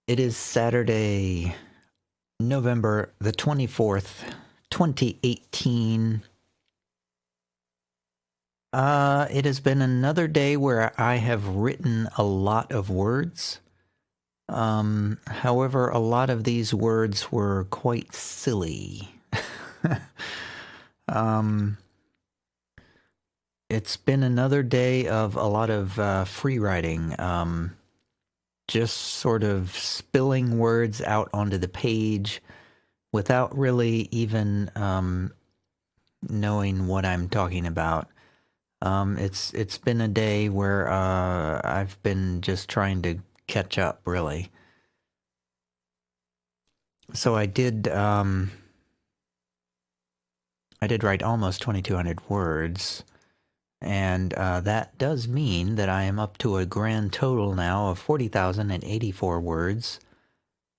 It is Saturday, November the 24th, 2018. It has been another day where I have written a lot of words. However, a lot of these words were quite silly. It's been another day of a lot of free writing. Just sort of spilling words out onto the page without really even knowing what I'm talking about. It's been a day where I've been just trying to catch up, really. So I did write almost 2,200 words. And that does mean that I am up to a grand total now of 40,084 words,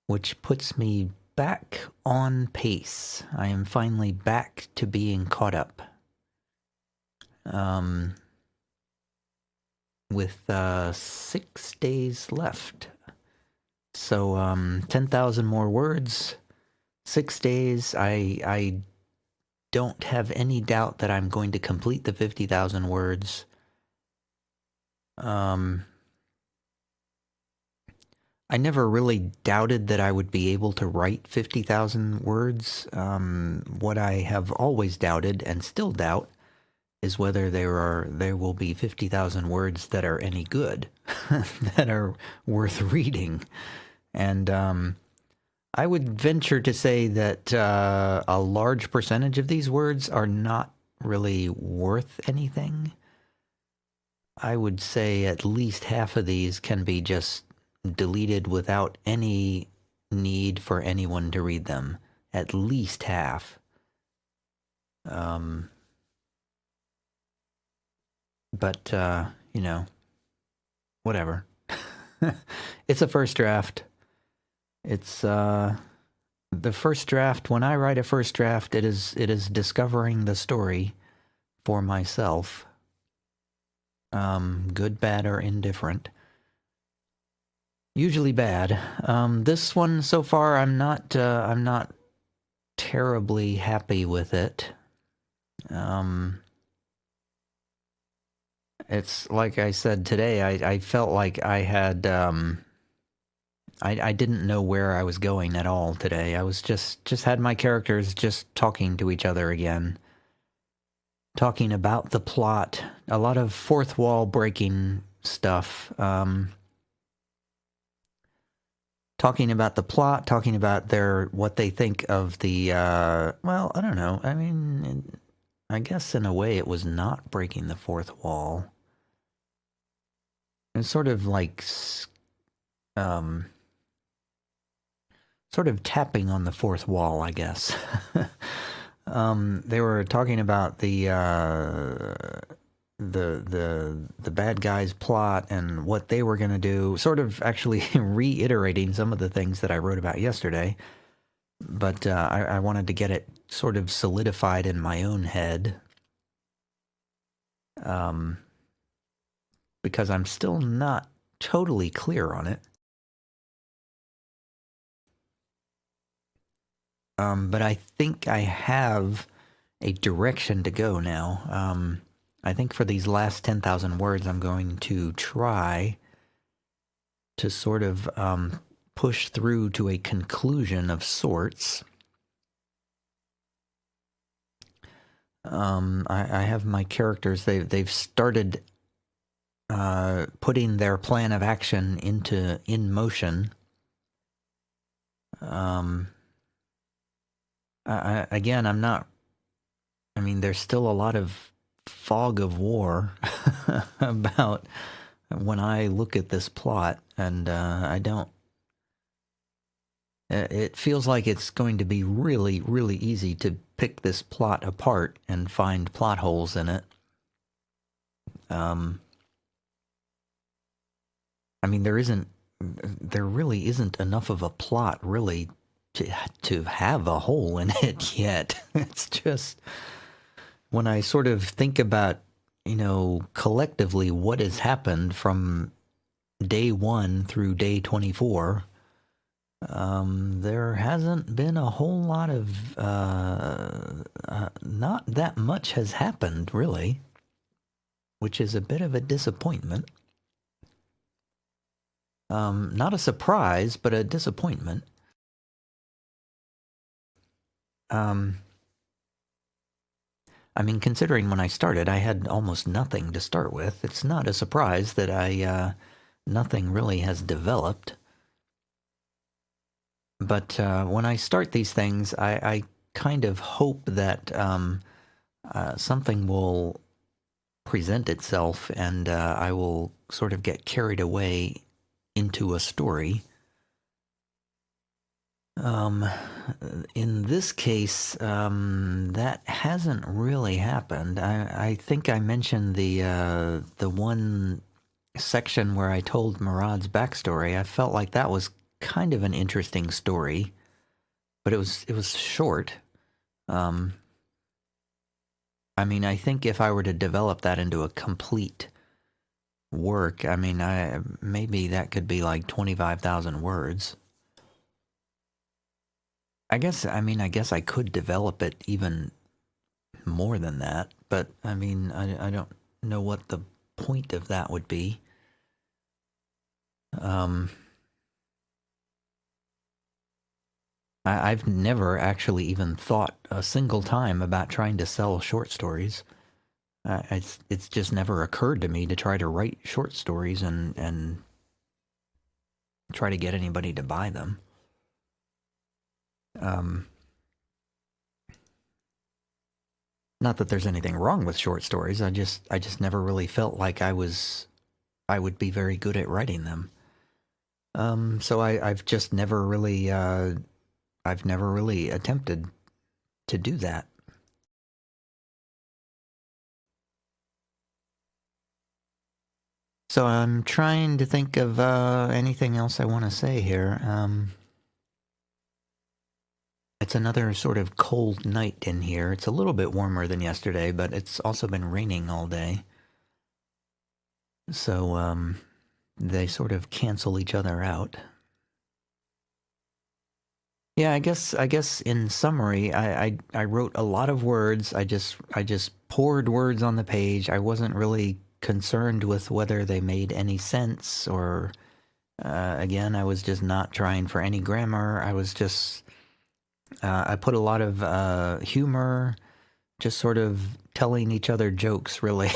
which puts me back on pace. I am finally back to being caught up. With 6 days left. So 10,000 more words, 6 days. I don't have any doubt that I'm going to complete the 50,000 words. I never really doubted that I would be able to write 50,000 words. What I have always doubted, and still doubt, is whether there will be 50,000 words that are any good, that are worth reading. And I would venture to say that a large percentage of these words are not really worth anything. I would say at least half of these can be just deleted without any need for anyone to read them. At least half. But, you know, whatever. It's a first draft. It's, the first draft. When I write a first draft, it is discovering the story for myself. Good, bad, or indifferent. Usually bad. This one so far, I'm not terribly happy with it. It's like I said today, I felt like I had, I didn't know where I was going at all today. I was just had my characters just talking to each other again. Talking about the plot. A lot of fourth wall breaking stuff. Talking about the plot, talking about what they think of the, well, I don't know. I mean, I guess in a way it was not breaking the fourth wall. It's sort of like, sort of tapping on the fourth wall, I guess. They were talking about the bad guy's plot and what they were going to do, sort of actually reiterating some of the things that I wrote about yesterday. But I wanted to get it sort of solidified in my own head. Because I'm still not totally clear on it. But I think I have a direction to go now. I think for these last 10,000 words, I'm going to try to sort of push through to a conclusion of sorts. I have my characters. They've started putting their plan of action in motion. Again, I'm not. I mean, there's still a lot of fog of war about when I look at this plot, and I don't. It feels like it's going to be really, really easy to pick this plot apart and find plot holes in it. I mean, there really isn't enough of a plot, really, to have a hole in it yet. It's just, when I sort of think about, collectively what has happened from day 1 through day 24, There hasn't been a whole lot of, not that much has happened, really, which is a bit of a disappointment. Not a surprise, but a disappointment. I mean, considering when I started, I had almost nothing to start with. It's not a surprise that nothing really has developed. But when I start these things, I kind of hope that something will present itself and I will sort of get carried away into a story. In this case, that hasn't really happened. I think I mentioned the one section where I told Murad's backstory. I felt like that was kind of an interesting story, but it was short. I mean, I think if I were to develop that into a complete work, I mean, maybe that could be like 25,000 words. I guess I could develop it even more than that, but I mean, I don't know what the point of that would be. I've never actually even thought a single time about trying to sell short stories. It's just never occurred to me to try to write short stories and try to get anybody to buy them. Not that there's anything wrong with short stories. I just never really felt like I would be very good at writing them. So I've just never really I've never really attempted to do that. So I'm trying to think of anything else I want to say here. It's another sort of cold night in here. It's a little bit warmer than yesterday, but it's also been raining all day. So they sort of cancel each other out. Yeah, I guess in summary, I wrote a lot of words. I just poured words on the page. I wasn't really concerned with whether they made any sense or again, I was just not trying for any grammar. I was just I put a lot of humor, just sort of telling each other jokes, really.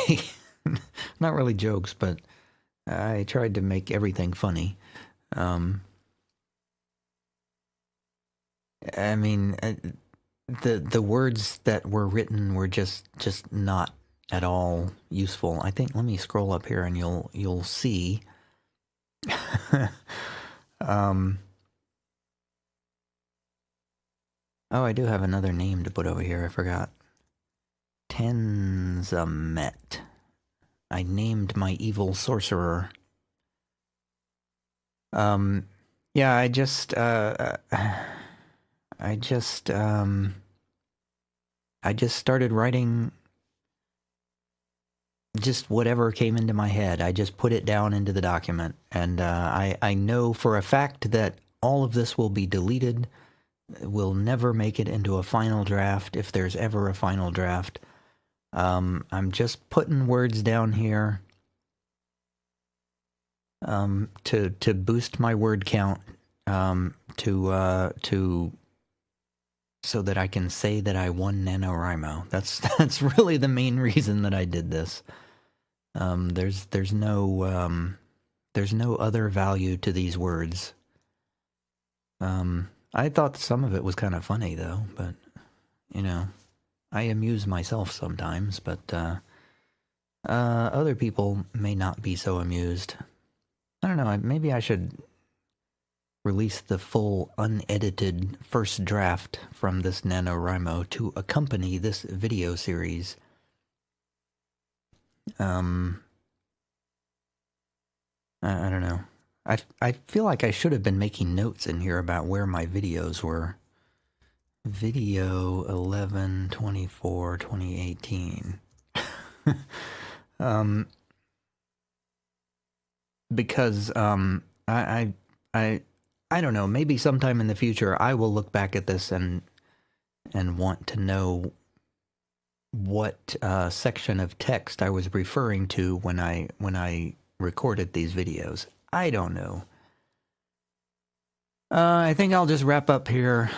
Not really jokes, but I tried to make everything funny. I mean, the words that were written were just not at all useful. I think, let me scroll up here and you'll see. Oh, I do have another name to put over here. I forgot. Tenzamet. I named my evil sorcerer. Yeah, I just started writing just whatever came into my head. I just put it down into the document, and I know for a fact that all of this will be deleted. We'll never make it into a final draft, if there's ever a final draft. I'm just putting words down here to boost my word count, so that I can say that I won NaNoWriMo. That's really the main reason that I did this. There's no other value to these words. I thought some of it was kind of funny though, but you know, I amuse myself sometimes, but other people may not be so amused. I don't know, maybe I should release the full unedited first draft from this NaNoWriMo to accompany this video series. I don't know. I feel like I should have been making notes in here about where my videos were. Video 11/24/2018. Because I I don't know, maybe sometime in the future I will look back at this and want to know what section of text I was referring to when I recorded these videos. I don't know. I think I'll just wrap up here.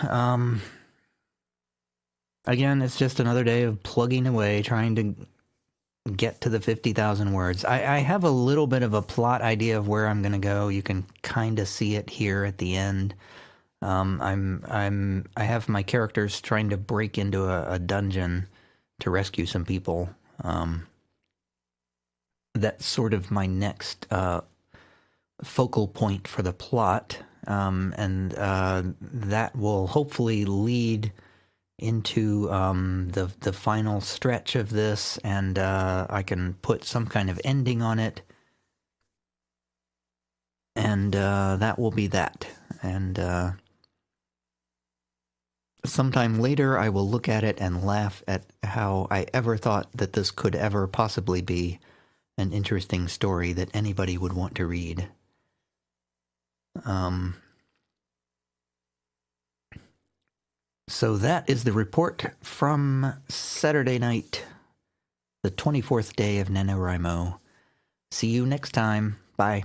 Again, it's just another day of plugging away, trying to get to the 50,000 words. I have a little bit of a plot idea of where I'm going to go. You can kind of see it here at the end. I have my characters trying to break into a dungeon to rescue some people. That's sort of my next focal point for the plot, and that will hopefully lead into the final stretch of this, and I can put some kind of ending on it, and that will be that. And sometime later I will look at it and laugh at how I ever thought that this could ever possibly be an interesting story that anybody would want to read. So that is the report from Saturday night, the 24th day of NaNoWriMo. See you next time. Bye.